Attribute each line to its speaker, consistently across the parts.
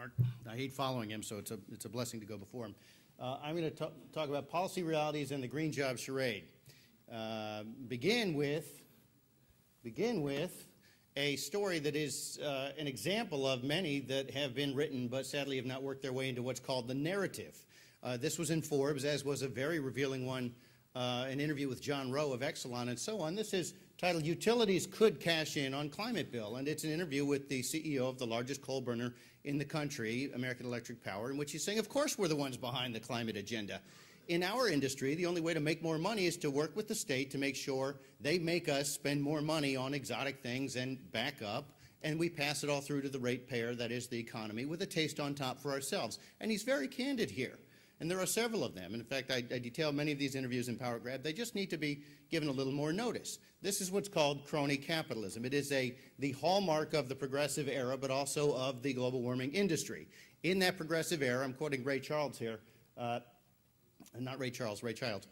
Speaker 1: Mark. I hate following him, so it's a blessing to go before him. I'm going to talk about policy realities and the green job charade. Begin with a story that is an example of many that have been written but sadly have not worked their way into what's called the narrative. This was in Forbes, as was a very revealing one, an interview with John Rowe of Exelon and so on. This is titled Utilities Could Cash In on Climate Bill, and it's an interview with the CEO of the largest coal burner in the country, American Electric Power, in which he's saying, of course we're the ones behind the climate agenda. In our industry, the only way to make more money is to work with the state to make sure they make us spend more money on exotic things and back up, and we pass it all through to the ratepayer, that is the economy, with a taste on top for ourselves. And he's very candid here. And there are several of them. And in fact, I detail many of these interviews in Power Grab. They just need to be given a little more notice. This is what's called crony capitalism. It is the hallmark of the progressive era, but also of the global warming industry. In that progressive era, I'm quoting Ray Charles here, not Ray Charles, Ray Childs.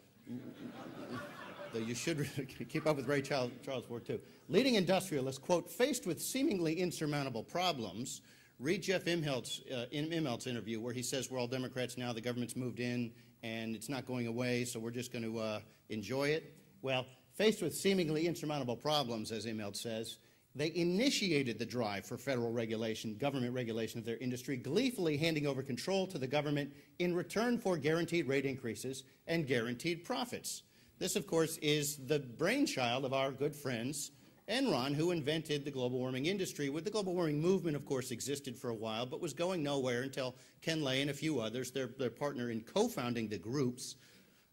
Speaker 1: Though you should keep up with Ray Charles for too. Leading industrialists, quote, faced with seemingly insurmountable problems. Read Jeff Immelt's interview where he says we're all Democrats now, the government's moved in, and it's not going away, so we're just going to enjoy it. Well, faced with seemingly insurmountable problems, as Immelt says, they initiated the drive for federal regulation, government regulation of their industry, gleefully handing over control to the government in return for guaranteed rate increases and guaranteed profits. This, of course, is the brainchild of our good friends Enron, who invented the global warming industry. With the global warming movement, of course, existed for a while, but was going nowhere until Ken Lay and a few others, their partner in co-founding the groups,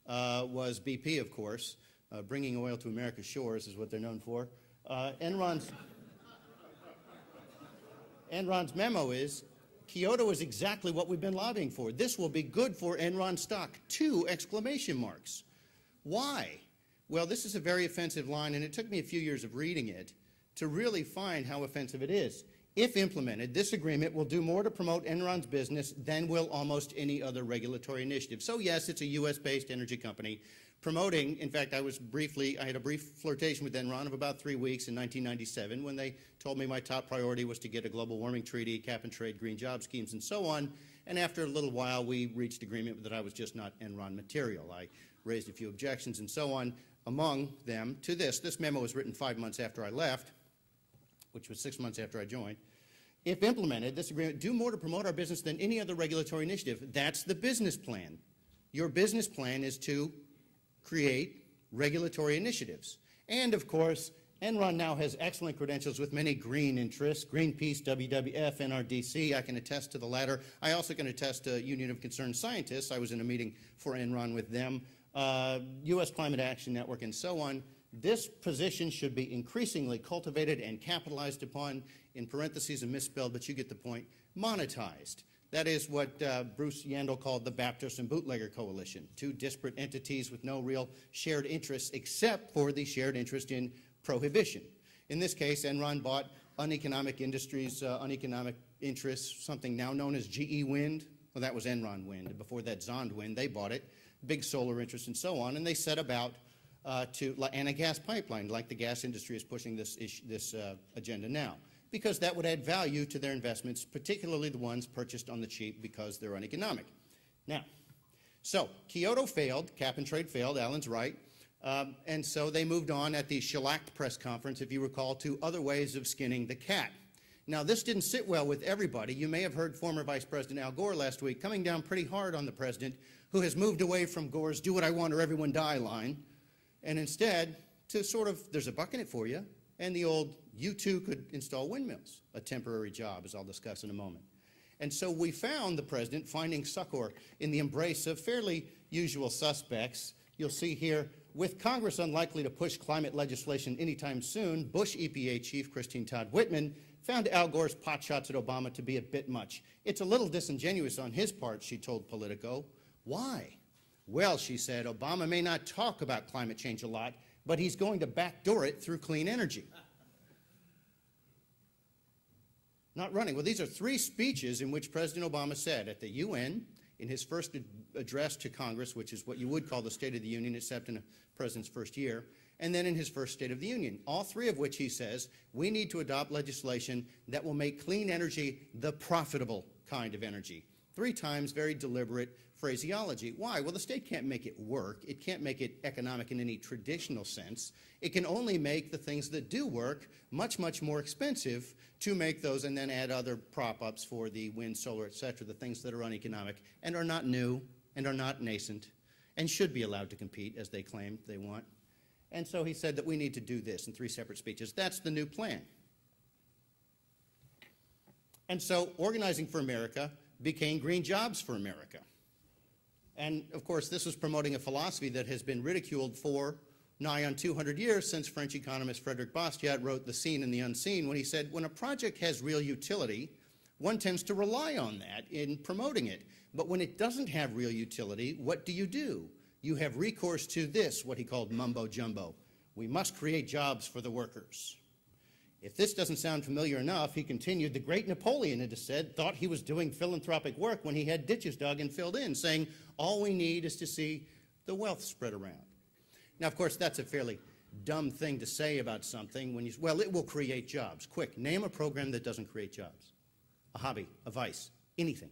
Speaker 1: was BP, of course. Bringing oil to America's shores is what they're known for. Enron's memo is, Kyoto is exactly what we've been lobbying for. This will be good for Enron stock. 2 exclamation marks. Why? Well, this is a very offensive line, and it took me a few years of reading it to really find how offensive it is. If implemented, this agreement will do more to promote Enron's business than will almost any other regulatory initiative. So yes, it's a US-based energy company promoting, in fact, I had a brief flirtation with Enron of about 3 weeks in 1997 when they told me my top priority was to get a global warming treaty, cap and trade, green job schemes, and so on. And after a little while, we reached agreement that I was just not Enron material. I raised a few objections and so on. Among them to this. This memo was written 5 months after I left, which was 6 months after I joined. If implemented, this agreement do more to promote our business than any other regulatory initiative. That's the business plan. Your business plan is to create regulatory initiatives. And of course, Enron now has excellent credentials with many green interests, Greenpeace, WWF, NRDC. I can attest to the latter. I also can attest to Union of Concerned Scientists. I was in a meeting for Enron with them. U.S. Climate Action Network, and so on. This position should be increasingly cultivated and capitalized upon, in parentheses and misspelled, but you get the point, monetized. That is what Bruce Yandel called the Baptist and Bootlegger Coalition, 2 disparate entities with no real shared interests except for the shared interest in prohibition. In this case, Enron bought uneconomic industries, uneconomic interests, something now known as GE Wind. Well, that was Enron Wind. Before that, Zond Wind, they bought it. Big solar interests and so on, and they set about and a gas pipeline, like the gas industry is pushing this agenda now, because that would add value to their investments, particularly the ones purchased on the cheap because they're uneconomic. Now, so Kyoto failed, cap and trade failed, Alan's right, and so they moved on at the shellacked press conference, if you recall, to other ways of skinning the cat. Now, this didn't sit well with everybody. You may have heard former Vice President Al Gore last week coming down pretty hard on the president, who has moved away from Gore's do what I want or everyone die line, and instead to sort of, there's a buck in it for you, and the old, you too could install windmills, a temporary job, as I'll discuss in a moment. And so we found the president finding succor in the embrace of fairly usual suspects. You'll see here, with Congress unlikely to push climate legislation anytime soon, Bush EPA Chief Christine Todd Whitman found Al Gore's potshots at Obama to be a bit much. It's a little disingenuous on his part, she told Politico. Why? Well, she said, Obama may not talk about climate change a lot, but he's going to backdoor it through clean energy. Not running. Well, these are 3 speeches in which President Obama said at the UN, in his first address to Congress, which is what you would call the State of the Union, except in a president's first year, and then in his first State of the Union, all 3 of which he says, we need to adopt legislation that will make clean energy the profitable kind of energy. 3 times very deliberate phraseology. Why? Well, the state can't make it work. It can't make it economic in any traditional sense. It can only make the things that do work much, much more expensive to make those, and then add other prop-ups for the wind, solar, et cetera, the things that are uneconomic and are not new and are not nascent and should be allowed to compete as they claim they want. And so he said that we need to do this in 3 separate speeches. That's the new plan. And so Organizing for America became Green Jobs for America. And of course, this was promoting a philosophy that has been ridiculed for nigh on 200 years, since French economist Frédéric Bastiat wrote The Seen and the Unseen, when he said, when a project has real utility, one tends to rely on that in promoting it. But when it doesn't have real utility, what do? You have recourse to this, what he called mumbo jumbo. We must create jobs for the workers. If this doesn't sound familiar enough, he continued, the great Napoleon, it is said, thought he was doing philanthropic work when he had ditches dug and filled in, saying, all we need is to see the wealth spread around. Now, of course, that's a fairly dumb thing to say about something when you, well, it will create jobs. Quick, name a program that doesn't create jobs. A hobby, a vice, anything.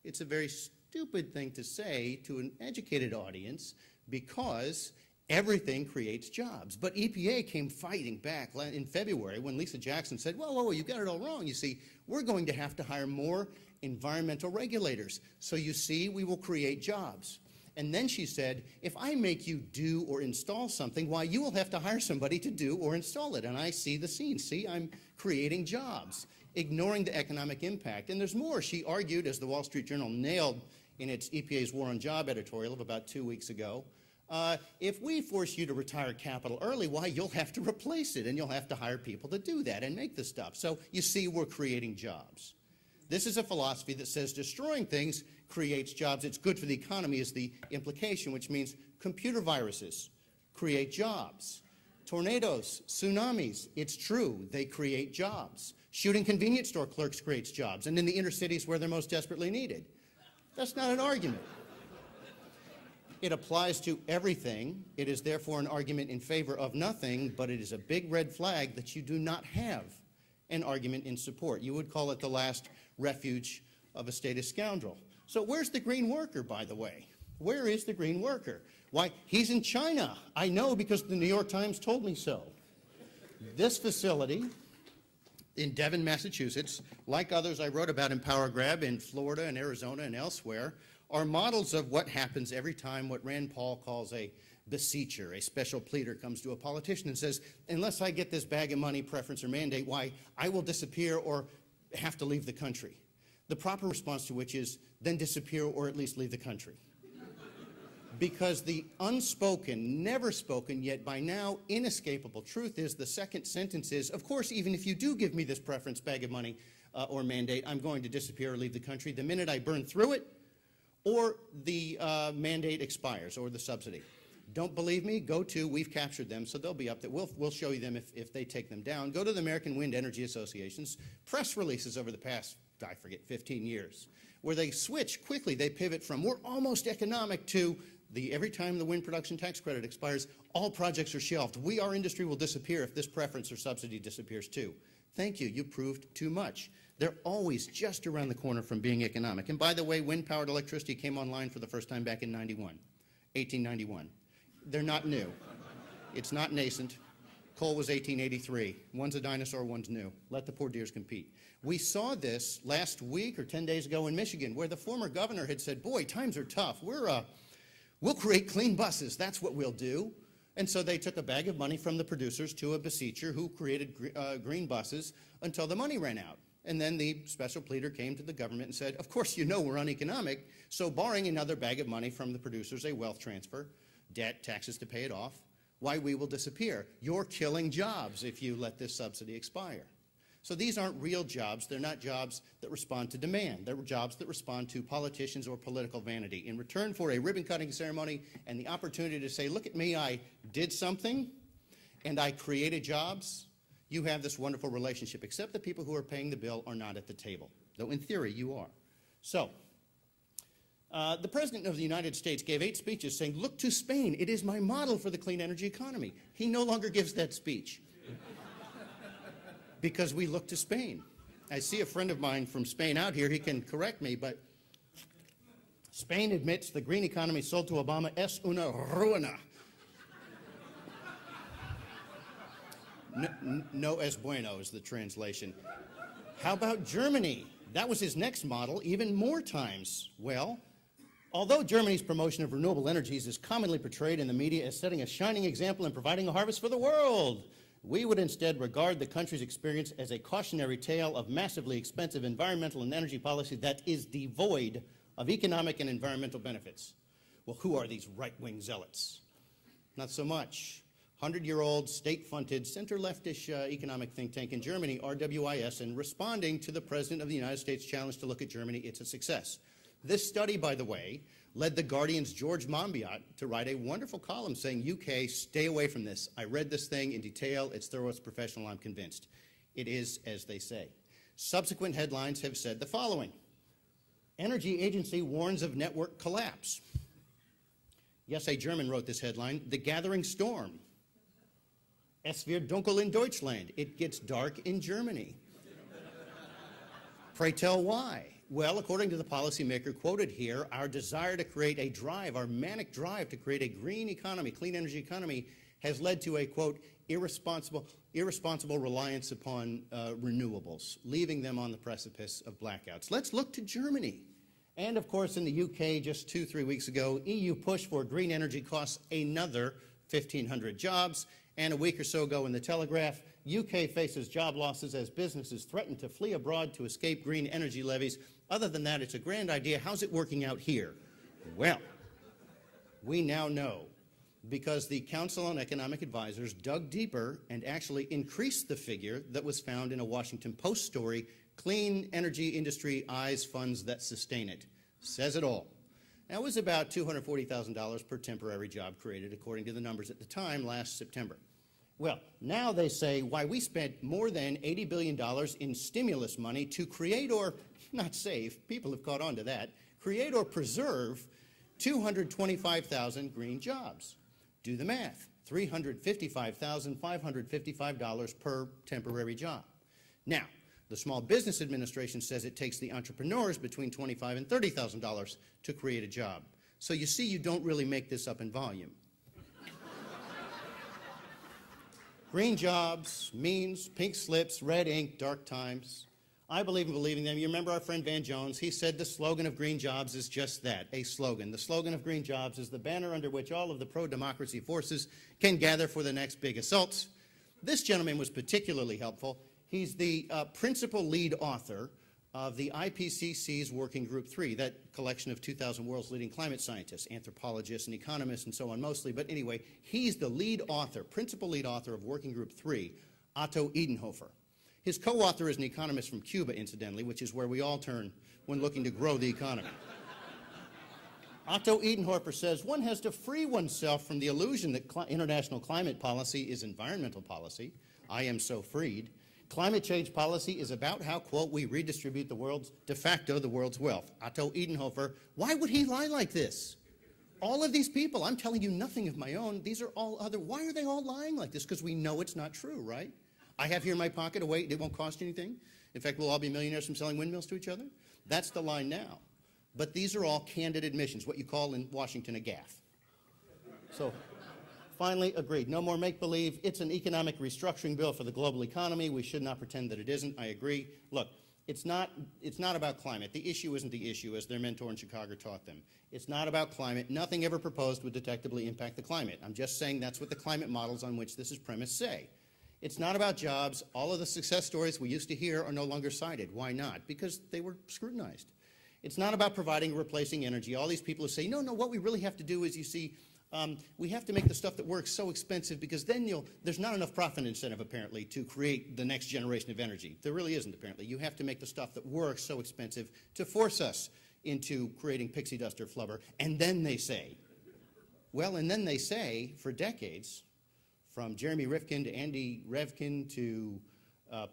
Speaker 1: It's a very stupid thing to say to an educated audience because everything creates jobs. But EPA came fighting back in February when Lisa Jackson said, whoa, you got it all wrong. You see, we're going to have to hire more environmental regulators. So you see, we will create jobs. And then she said, if I make you do or install something, why, you will have to hire somebody to do or install it. And I see the scene. See, I'm creating jobs, ignoring the economic impact. And there's more. She argued, as the Wall Street Journal nailed in its EPA's War on Job editorial of about 2 weeks ago, if we force you to retire capital early, why, you'll have to replace it, and you'll have to hire people to do that and make the stuff. So you see, we're creating jobs. This is a philosophy that says destroying things creates jobs. It's good for the economy is the implication, which means computer viruses create jobs. Tornadoes, tsunamis, it's true, they create jobs. Shooting convenience store clerks creates jobs, and in the inner cities where they're most desperately needed. That's not an argument. It applies to everything. It is therefore an argument in favor of nothing, but it is a big red flag that you do not have an argument in support. You would call it the last refuge of a statist scoundrel. So where's the green worker, by the way? Where is the green worker? Why, he's in China. I know because the New York Times told me so. This facility in Devon, Massachusetts, like others I wrote about in Power Grab in Florida and Arizona and elsewhere, are models of what happens every time what Rand Paul calls a beseecher, a special pleader, comes to a politician and says, unless I get this bag of money, preference, or mandate, why, I will disappear or have to leave the country. The proper response to which is, then disappear or at least leave the country. Because the unspoken, never spoken, yet by now inescapable truth is, the second sentence is, of course, even if you do give me this preference, bag of money, or mandate, I'm going to disappear or leave the country the minute I burn through it, or the mandate expires, or the subsidy. Don't believe me? Go to, we've captured them, so they'll be up there. We'll show you them if they take them down. Go to the American Wind Energy Association's press releases over the past, I forget, 15 years, where they switch quickly. They pivot from, we're almost economic, to every time the wind production tax credit expires, all projects are shelved. Our industry will disappear if this preference or subsidy disappears too. Thank you, you proved too much. They're always just around the corner from being economic. And by the way, wind-powered electricity came online for the first time back in 1891. They're not new. It's not nascent. Coal was 1883. One's a dinosaur, one's new. Let the poor dears compete. We saw this last week or 10 days ago in Michigan, where the former governor had said, boy, times are tough. We'll create clean buses. That's what we'll do. And so they took a bag of money from the producers to a beseecher who created green buses until the money ran out. And then the special pleader came to the government and said, of course, you know we're uneconomic, so barring another bag of money from the producers, a wealth transfer, debt, taxes to pay it off, why, we will disappear. You're killing jobs if you let this subsidy expire. So these aren't real jobs. They're not jobs that respond to demand. They're jobs that respond to politicians or political vanity. In return for a ribbon-cutting ceremony and the opportunity to say, look at me, I did something, and I created jobs, you have this wonderful relationship, except the people who are paying the bill are not at the table, though in theory you are. So, the President of the United States gave 8 speeches saying, look to Spain, it is my model for the clean energy economy. He no longer gives that speech because we look to Spain. I see a friend of mine from Spain out here. He can correct me, but Spain admits the green economy sold to Obama es una ruina. No es bueno is the translation. How about Germany? That was his next model, even more times. Well, although Germany's promotion of renewable energies is commonly portrayed in the media as setting a shining example and providing a harvest for the world, we would instead regard the country's experience as a cautionary tale of massively expensive environmental and energy policy that is devoid of economic and environmental benefits. Well, who are these right-wing zealots? Not so much. 100-year-old, state-funded, center-leftish economic think tank in Germany, RWIS, and responding to the President of the United States' challenge to look at Germany, it's a success. This study, by the way, led The Guardian's George Monbiot to write a wonderful column saying, UK, stay away from this. I read this thing in detail. It's thorough, it's professional, I'm convinced. It is as they say. Subsequent headlines have said the following. Energy Agency warns of network collapse. Yes, a German wrote this headline, The Gathering Storm. Es wird dunkel in Deutschland. It gets dark in Germany. Pray tell why? Well, according to the policymaker quoted here, our desire to create a drive, our manic drive to create a green economy, clean energy economy, has led to a, quote, irresponsible reliance upon renewables, leaving them on the precipice of blackouts. Let's look to Germany. And, of course, in the UK just 2-3 weeks ago, EU push for green energy costs another 1,500 jobs. And a week or so ago in the Telegraph, UK faces job losses as businesses threaten to flee abroad to escape green energy levies. Other than that, it's a grand idea. How's it working out here? Well, we now know because the Council on Economic Advisors dug deeper and actually increased the figure that was found in a Washington Post story, Clean Energy Industry Eyes Funds That Sustain It. Says it all. That was about $240,000 per temporary job created, according to the numbers at the time last September. Well, now they say why we spent more than $80 billion in stimulus money to create or, not save, people have caught on to that, create or preserve 225,000 green jobs. Do the math, $355,555 per temporary job. Now, the Small Business Administration says it takes the entrepreneurs between $25,000 and $30,000 to create a job. So you see, you don't really make this up in volume. Green jobs means pink slips, red ink, dark times. I believe in believing them. You remember our friend Van Jones? He said the slogan of green jobs is just that, a slogan. The slogan of green jobs is the banner under which all of the pro-democracy forces can gather for the next big assaults. This gentleman was particularly helpful. He's the principal lead author of the IPCC's Working Group 3, that collection of 2,000 world's leading climate scientists, anthropologists and economists and so on mostly. But anyway, he's the lead author, principal lead author of Working Group 3, Otto Edenhofer. His co-author is an economist from Cuba, incidentally, which is where we all turn when looking to grow the economy. Otto Edenhofer says one has to free oneself from the illusion that international climate policy is environmental policy. I am so freed. Climate change policy is about how, quote, we redistribute the world's, de facto, the world's wealth. Otto Edenhofer, why would he lie like this? All of these people, I'm telling you nothing of my own, these are all other, why are they all lying like this? Because we know it's not true, right? I have here in my pocket a weight, it won't cost you anything. In fact, we'll all be millionaires from selling windmills to each other. That's the line now. But these are all candid admissions, what you call in Washington a gaffe. So, finally, agreed. No more make-believe. It's an economic restructuring bill for the global economy. We should not pretend that it isn't. I agree. Look, it's not about climate. The issue isn't the issue, as their mentor in Chicago taught them. It's not about climate. Nothing ever proposed would detectably impact the climate. I'm just saying that's what the climate models on which this is premised say. It's not about jobs. All of the success stories we used to hear are no longer cited. Why not? Because they were scrutinized. It's not about providing or replacing energy. All these people who say, no, what we really have to do is, you see, we have to make the stuff that works so expensive because then there's not enough profit incentive, apparently, to create the next generation of energy. There really isn't, apparently. You have to make the stuff that works so expensive to force us into creating pixie dust or flubber. And then they say, well, and then they say, for decades, from Jeremy Rifkin to Andy Revkin to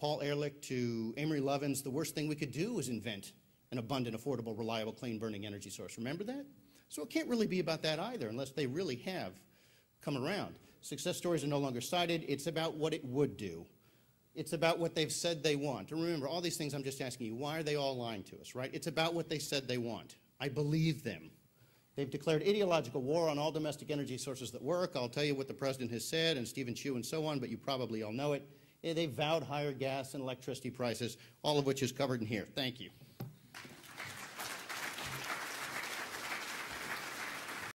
Speaker 1: Paul Ehrlich to Amory Lovins, the worst thing we could do was invent an abundant, affordable, reliable, clean-burning energy source. Remember that? So it can't really be about that either, unless they really have come around. Success stories are no longer cited. It's about what it would do. It's about what they've said they want. And remember, all these things I'm just asking you, why are they all lying to us, right? It's about what they said they want. I believe them. They've declared ideological war on all domestic energy sources that work. I'll tell you what the president has said, and Stephen Chu and so on, but you probably all know it. They vowed higher gas and electricity prices, all of which is covered in here. Thank you.